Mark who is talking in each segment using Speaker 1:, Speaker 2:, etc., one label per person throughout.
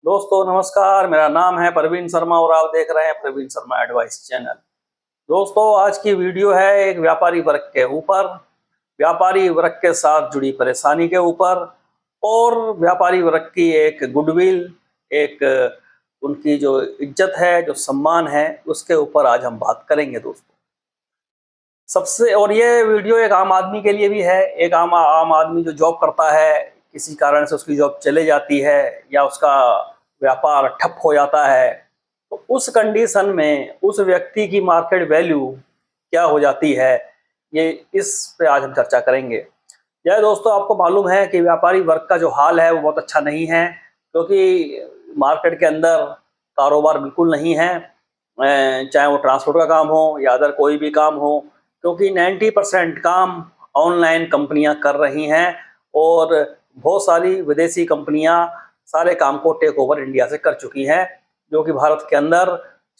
Speaker 1: दोस्तों नमस्कार, मेरा नाम है प्रवीण शर्मा और आप देख रहे हैं प्रवीण शर्मा एडवाइस चैनल। दोस्तों आज की वीडियो है एक व्यापारी वर्ग के ऊपर, व्यापारी वर्ग के साथ जुड़ी परेशानी के ऊपर और व्यापारी वर्ग की एक गुडविल, एक उनकी जो इज्जत है, जो सम्मान है, उसके ऊपर आज हम बात करेंगे दोस्तों। सबसे और ये वीडियो एक आम आदमी के लिए भी है। एक आम आम आदमी जो जॉब करता है, किसी कारण से उसकी जॉब चले जाती है या उसका व्यापार ठप हो जाता है, तो उस कंडीशन में उस व्यक्ति की मार्केट वैल्यू क्या हो जाती है, ये इस पे आज हम चर्चा करेंगे। यह दोस्तों आपको मालूम है कि व्यापारी वर्ग का जो हाल है वो बहुत अच्छा नहीं है, क्योंकि मार्केट के अंदर कारोबार बिल्कुल नहीं है। चाहे वो ट्रांसपोर्ट का काम हो या अदर कोई भी काम हो, क्योंकि 90% काम ऑनलाइन कंपनियां कर रही हैं और बहुत सारी विदेशी कंपनियां सारे काम को टेक ओवर इंडिया से कर चुकी हैं, जो कि भारत के अंदर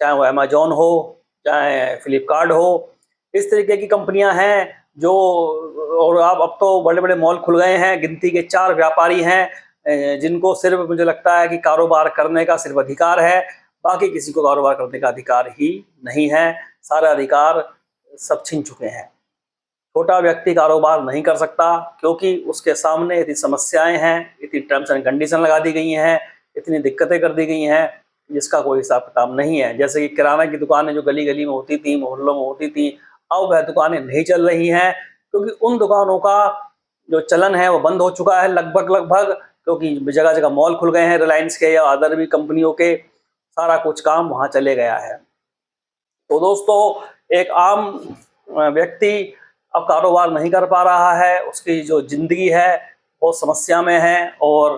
Speaker 1: चाहे वो अमेजोन हो, चाहे फ्लिपकार्ट हो, इस तरीके की कंपनियां हैं जो। और अब तो बड़े बड़े मॉल खुल गए हैं, गिनती के 4 व्यापारी हैं जिनको सिर्फ मुझे लगता है कि कारोबार करने का सिर्फ अधिकार है, बाकी किसी को कारोबार करने का अधिकार ही नहीं है। सारा अधिकार सब छीन चुके हैं। छोटा व्यक्ति कारोबार नहीं कर सकता क्योंकि उसके सामने इतनी समस्याएं हैं, इतनी टर्म्स एंड कंडीशन लगा दी गई हैं, इतनी दिक्कतें कर दी गई हैं जिसका कोई हिसाब किताब नहीं है। जैसे कि किराना की दुकानें जो गली गली में होती थी, मोहल्लों में होती थी, अब वह दुकानें नहीं चल रही हैं, क्योंकि उन दुकानों का जो चलन है वो बंद हो चुका है लगभग, क्योंकि जगह जगह मॉल खुल गए हैं, रिलायंस के या अदर भी कंपनियों के, सारा कुछ काम वहाँ चले गया है। तो दोस्तों एक आम व्यक्ति अब कारोबार नहीं कर पा रहा है, उसकी जो जिंदगी है वो समस्या में है और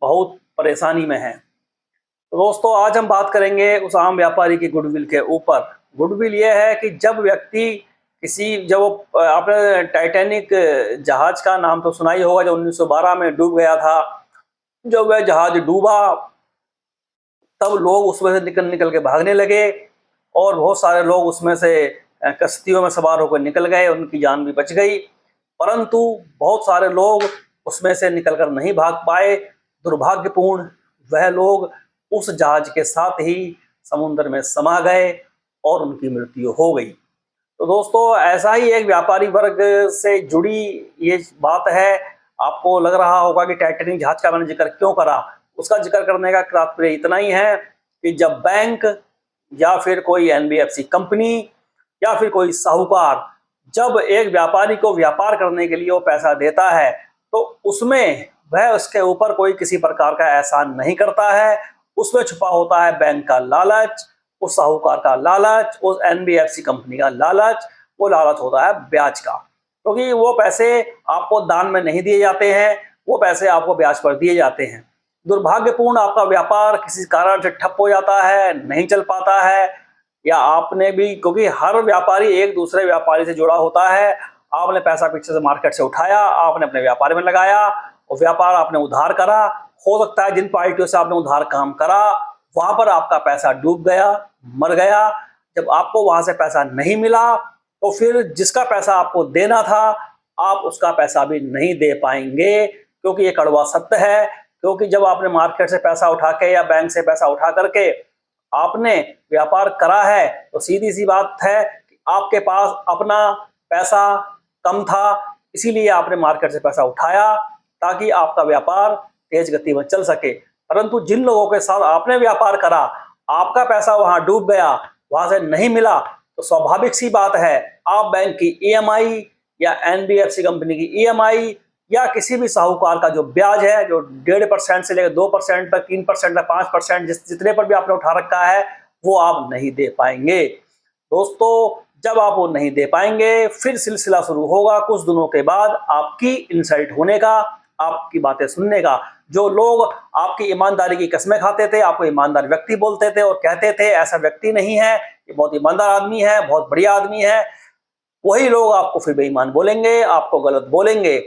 Speaker 1: बहुत परेशानी में है। तो दोस्तों आज हम बात करेंगे उस आम व्यापारी की गुडविल के ऊपर। गुडविल ये है कि जब व्यक्ति जब आपने टाइटैनिक जहाज का नाम तो सुना ही होगा, जो 1912 में डूब गया था। जब वह जहाज डूबा तब लोग उसमें से निकल निकल के भागने लगे और बहुत सारे लोग उसमें से कश्तियों में सवार होकर निकल गए, उनकी जान भी बच गई। परंतु बहुत सारे लोग उसमें से निकलकर नहीं भाग पाए। दुर्भाग्यपूर्ण वह लोग उस जहाज के साथ ही समुद्र में समा गए और उनकी मृत्यु हो गई। तो दोस्तों ऐसा ही एक व्यापारी वर्ग से जुड़ी ये बात है। आपको लग रहा होगा कि टाइटैनिक जहाज का मैंने जिक्र क्यों करा। उसका जिक्र करने का तात्पर्य इतना ही है कि जब बैंक या फिर कोई एनबीएफसी कंपनी या फिर कोई साहूकार जब एक व्यापारी को व्यापार करने के लिए वो पैसा देता है, तो उसमें वह उसके ऊपर कोई किसी प्रकार का एहसान नहीं करता है। उसमें छुपा होता है बैंक का लालच, उस साहूकार का लालच, उस एनबीएफसी कंपनी का लालच। वो लालच होता है ब्याज का, क्योंकि वो पैसे आपको दान में नहीं दिए जाते हैं, वो पैसे आपको ब्याज पर दिए जाते हैं। दुर्भाग्यपूर्ण आपका व्यापार किसी कारण से ठप हो जाता है, नहीं चल पाता है, या आपने भी, क्योंकि हर व्यापारी एक दूसरे व्यापारी से जुड़ा होता है। आपने पैसा पीछे से मार्केट से उठाया, आपने अपने व्यापार में लगाया और व्यापार आपने उधार करा। हो सकता है जिन पार्टियों से आपने उधार काम करा वहां पर आपका पैसा डूब गया, मर गया। जब आपको वहां से पैसा नहीं मिला तो फिर जिसका पैसा आपको देना था आप उसका पैसा भी नहीं दे पाएंगे, क्योंकि ये कड़वा सत्य है। क्योंकि जब आपने मार्केट से पैसा उठा के या बैंक से पैसा उठा करके आपने व्यापार करा है, तो सीधी सी बात है कि आपके पास अपना पैसा कम था, इसीलिए आपने मार्केट से पैसा उठाया ताकि आपका व्यापार तेज गति में चल सके। परंतु जिन लोगों के साथ आपने व्यापार करा, आपका पैसा वहां डूब गया, वहां से नहीं मिला, तो स्वाभाविक सी बात है आप बैंक की ईएमआई या एनबीएफसी कंपनी की ईएमआई या किसी भी साहूकार का जो ब्याज है, जो 1.5% से लेकर 2% तक, 3% तक, 5% जितने पर भी आपने उठा रखा है, वो आप नहीं दे पाएंगे। दोस्तों जब आप वो नहीं दे पाएंगे फिर सिलसिला शुरू होगा कुछ दिनों के बाद आपकी इंसल्ट होने का, आपकी बातें सुनने का। जो लोग आपकी ईमानदारी की कसमें खाते थे, आपको ईमानदार व्यक्ति बोलते थे और कहते थे ऐसा व्यक्ति नहीं है, ये बहुत ईमानदार आदमी है, बहुत बढ़िया आदमी है, वही लोग आपको फिर बेईमान बोलेंगे, आपको गलत बोलेंगे।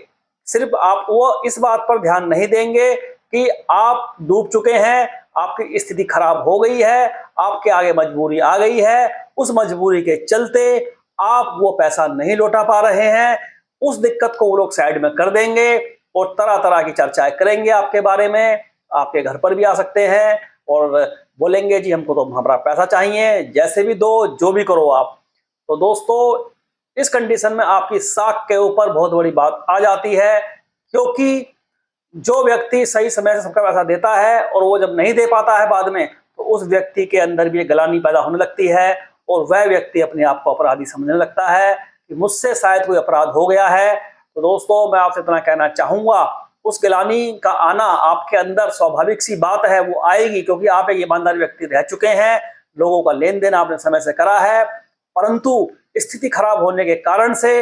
Speaker 1: सिर्फ आप वो इस बात पर ध्यान नहीं देंगे कि आप डूब चुके हैं, आपकी स्थिति खराब हो गई है, आपके आगे मजबूरी आ गई है, उस मजबूरी के चलते आप वो पैसा नहीं लौटा पा रहे हैं। उस दिक्कत को वो लोग साइड में कर देंगे और तरह तरह की चर्चाएं करेंगे आपके बारे में आपके घर पर भी आ सकते हैं और बोलेंगे जी हमको तो हमारा पैसा चाहिए, जैसे भी दो, जो भी करो आप। तो दोस्तों इस कंडीशन में आपकी साख के ऊपर बहुत बड़ी बात आ जाती है, क्योंकि जो व्यक्ति सही समय से सबका पैसा देता है और वो जब नहीं दे पाता है बाद में, तो उस व्यक्ति के अंदर भी एक गलानी पैदा होने लगती है और वह व्यक्ति अपने आप को अपराधी समझने लगता है कि मुझसे शायद कोई अपराध हो गया है। तो दोस्तों मैं आपसे इतना कहना चाहूंगा, उस गिलानी का आना आपके अंदर स्वाभाविक सी बात है, वो आएगी, क्योंकि आप एक ईमानदार व्यक्ति रह चुके हैं, लोगों का लेन देन आपने समय से करा है, परंतु स्थिति खराब होने के कारण से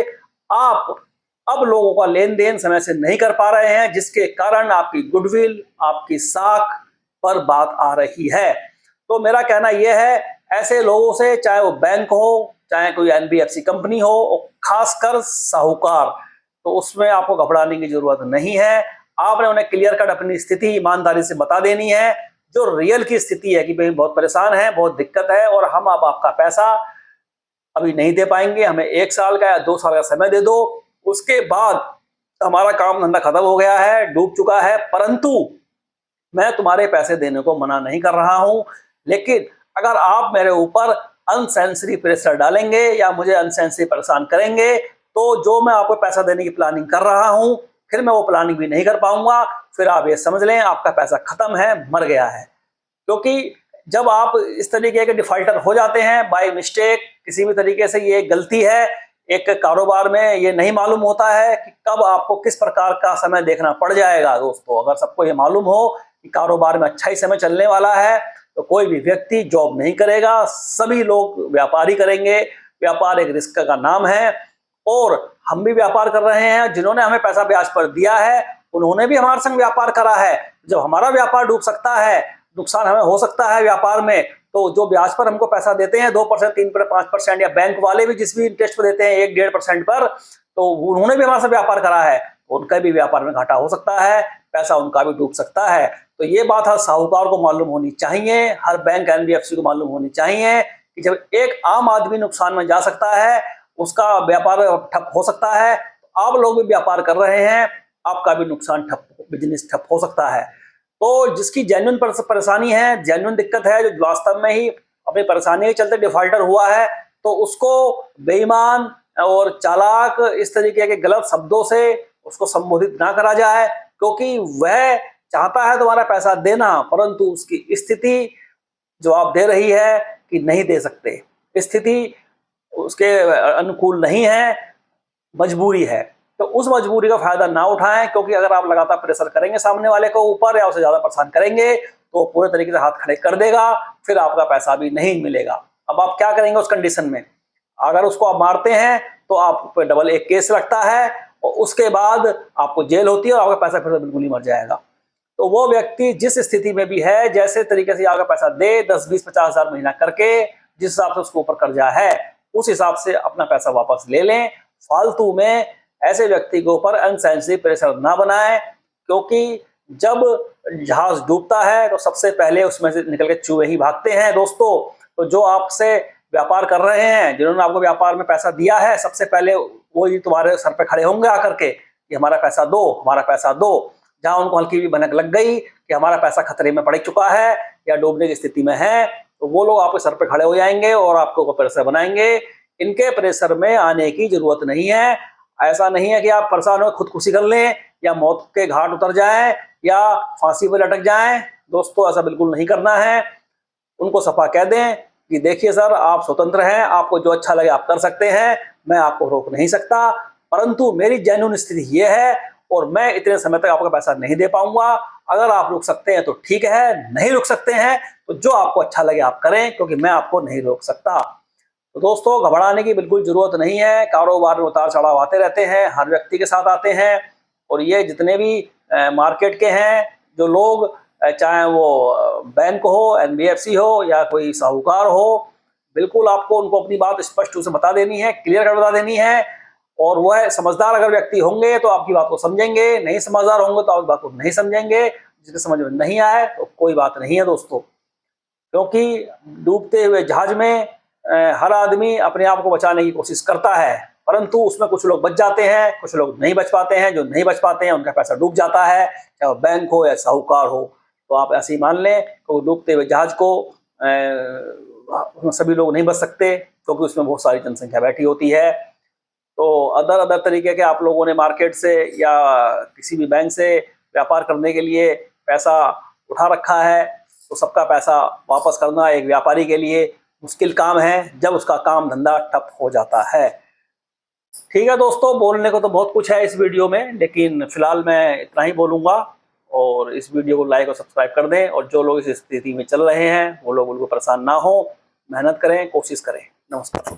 Speaker 1: आप अब लोगों का लेन देन समय से नहीं कर पा रहे हैं, जिसके कारण आपकी गुडविल, आपकी साख पर बात आ रही है। तो मेरा कहना यह है, ऐसे लोगों से, चाहे वो बैंक हो, चाहे कोई एनबीएफसी कंपनी हो, और खासकर साहूकार, तो उसमें आपको घबराने की जरूरत नहीं है। आपने उन्हें क्लियर कट अपनी स्थिति ईमानदारी से बता देनी है, जो रियल की स्थिति है कि भाई बहुत परेशान है, बहुत दिक्कत है और हम अब आपका पैसा अभी नहीं दे पाएंगे, हमें 1 साल का या 2 साल का समय दे दो, उसके बाद हमारा काम धंधा खत्म हो गया है, डूब चुका है, परंतु मैं तुम्हारे पैसे देने को मना नहीं कर रहा हूं, लेकिन अगर आप मेरे ऊपर अनसेंसरी प्रेशर डालेंगे या मुझे अनसेंसरी परेशान करेंगे, तो जो मैं आपको पैसा देने की प्लानिंग कर रहा हूं, फिर मैं वो प्लानिंग भी नहीं कर पाऊंगा। फिर आप ये समझ लें आपका पैसा खत्म है, मर गया है। क्योंकि जब आप इस तरीके के डिफॉल्टर हो जाते हैं बाय मिस्टेक, किसी भी तरीके से, ये गलती है, एक कारोबार में ये नहीं मालूम होता है कि कब आपको किस प्रकार का समय देखना पड़ जाएगा। दोस्तों अगर सबको ये मालूम हो कि कारोबार में अच्छा ही समय चलने वाला है, तो कोई भी व्यक्ति जॉब नहीं करेगा, सभी लोग व्यापार ही करेंगे। व्यापार एक रिस्क का नाम है और हम भी व्यापार कर रहे हैं, जिन्होंने हमें पैसा ब्याज पर दिया है उन्होंने भी हमारे संग व्यापार करा है। जब हमारा व्यापार डूब सकता है, नुकसान हमें हो सकता है व्यापार में, तो जो ब्याज पर हमको पैसा देते हैं 2%, 3%, 5%, या बैंक वाले भी जिस भी इंटरेस्ट पर देते हैं 1-1.5% पर, तो उन्होंने भी हमारे साथ व्यापार करा है, उनका भी व्यापार में घाटा हो सकता है, पैसा उनका भी डूब सकता है। तो ये बात हर साहूकार को मालूम होनी चाहिए, हर बैंक एनबीएफसी को मालूम होनी चाहिए कि जब एक आम आदमी नुकसान में जा सकता है, उसका व्यापार ठप हो सकता है, तो आप लोग भी व्यापार कर रहे हैं, आपका भी नुकसान ठप, बिजनेस ठप हो सकता है। तो जिसकी जेन्युइन परेशानी है, जेन्युइन दिक्कत है, जो वास्तव में ही अपनी परेशानी के चलते डिफॉल्टर हुआ है, तो उसको बेईमान और चालाक इस तरीके के गलत शब्दों से उसको संबोधित ना करा जाए, क्योंकि वह चाहता है तुम्हारा पैसा देना, परंतु उसकी स्थिति जवाब दे रही है कि नहीं दे सकते, स्थिति उसके अनुकूल नहीं है, मजबूरी है। तो उस मजबूरी का फायदा ना उठाएं, क्योंकि अगर आप लगातार प्रेशर करेंगे सामने वाले को ऊपर या उसे ज्यादा परेशान करेंगे, तो पूरे तरीके से हाथ खड़े कर देगा, फिर आपका पैसा भी नहीं मिलेगा। अब आप क्या करेंगे उस कंडीशन में? अगर उसको आप मारते हैं तो आप पे डबल एक केस लगता है और उसके बाद आपको जेल होती है और आपका पैसा फिर बिल्कुल ही मर जाएगा। तो वो व्यक्ति जिस स्थिति में भी है, जैसे तरीके से आपका पैसा दे, 10, 20, 50 हजार महीना करके, जिस हिसाब से उसके ऊपर कर्जा है उस हिसाब से अपना पैसा वापस ले लें। फालतू में ऐसे व्यक्ति के ऊपर अनसेंसरी प्रेशर ना बनाएं, क्योंकि जब जहाज डूबता है तो सबसे पहले उसमें से निकल के चूहे ही भागते हैं। दोस्तों तो जो आपसे व्यापार कर रहे हैं, जिन्होंने आपको व्यापार में पैसा दिया है, सबसे पहले वो ही तुम्हारे सर पे खड़े होंगे आकर के कि हमारा पैसा दो, हमारा पैसा दो। जहां उनको हल्की भी भनक लग गई कि हमारा पैसा खतरे में पड़ चुका है या डूबने की स्थिति में है, तो वो लोग आपके सर पे खड़े हो जाएंगे और आपको प्रेशर बनाएंगे। इनके प्रेशर में आने की जरूरत नहीं है। ऐसा नहीं है कि आप परेशान हो खुदकुशी कर लें या मौत के घाट उतर जाएं या फांसी पर लटक जाएं। दोस्तों ऐसा बिल्कुल नहीं करना है। उनको सफा कह दें कि देखिए सर, आप स्वतंत्र हैं, आपको जो अच्छा लगे आप कर सकते हैं, मैं आपको रोक नहीं सकता, परंतु मेरी जेन्युइन स्थिति ये है और मैं इतने समय तक आपका पैसा नहीं दे पाऊंगा। अगर आप रुक सकते हैं तो ठीक है, नहीं रुक सकते हैं तो जो आपको अच्छा लगे आप करें, क्योंकि मैं आपको नहीं रोक सकता। तो दोस्तों घबराने की बिल्कुल जरूरत नहीं है। कारोबार में उतार चढ़ाव आते रहते हैं, हर व्यक्ति के साथ आते हैं, और ये जितने भी मार्केट के हैं जो लोग, चाहे वो बैंक हो, एनबीएफसी हो या कोई साहूकार हो, बिल्कुल आपको उनको अपनी बात स्पष्ट रूप से बता देनी है, क्लियर कर बता देनी है। और वह समझदार अगर व्यक्ति होंगे तो आपकी बात को समझेंगे, नहीं समझदार होंगे तो आपकी बात को नहीं समझेंगे। जिसके समझ में नहीं आए तो कोई बात नहीं है दोस्तों, क्योंकि डूबते हुए जहाज में हर आदमी अपने आप को बचाने की कोशिश करता है, परंतु उसमें कुछ लोग बच जाते हैं, कुछ लोग नहीं बच पाते हैं। जो नहीं बच पाते हैं उनका पैसा डूब जाता है, चाहे वो बैंक हो या साहूकार हो। तो आप ऐसे ही मान लें कि डूबते हुए जहाज को सभी लोग नहीं बच सकते, क्योंकि उसमें बहुत सारी जनसंख्या बैठी होती है। तो अदर अदर तरीके के आप लोगों ने मार्केट से या किसी भी बैंक से व्यापार करने के लिए पैसा उठा रखा है, तो सबका पैसा वापस करना एक व्यापारी के लिए मुश्किल काम है, जब उसका काम धंधा ठप हो जाता है। ठीक है दोस्तों, बोलने को तो बहुत कुछ है इस वीडियो में, लेकिन फिलहाल मैं इतना ही बोलूँगा। और इस वीडियो को लाइक और सब्सक्राइब कर दें, और जो लोग इस स्थिति में चल रहे हैं वो लोग बिल्कुल परेशान ना हो, मेहनत करें, कोशिश करें। नमस्कार।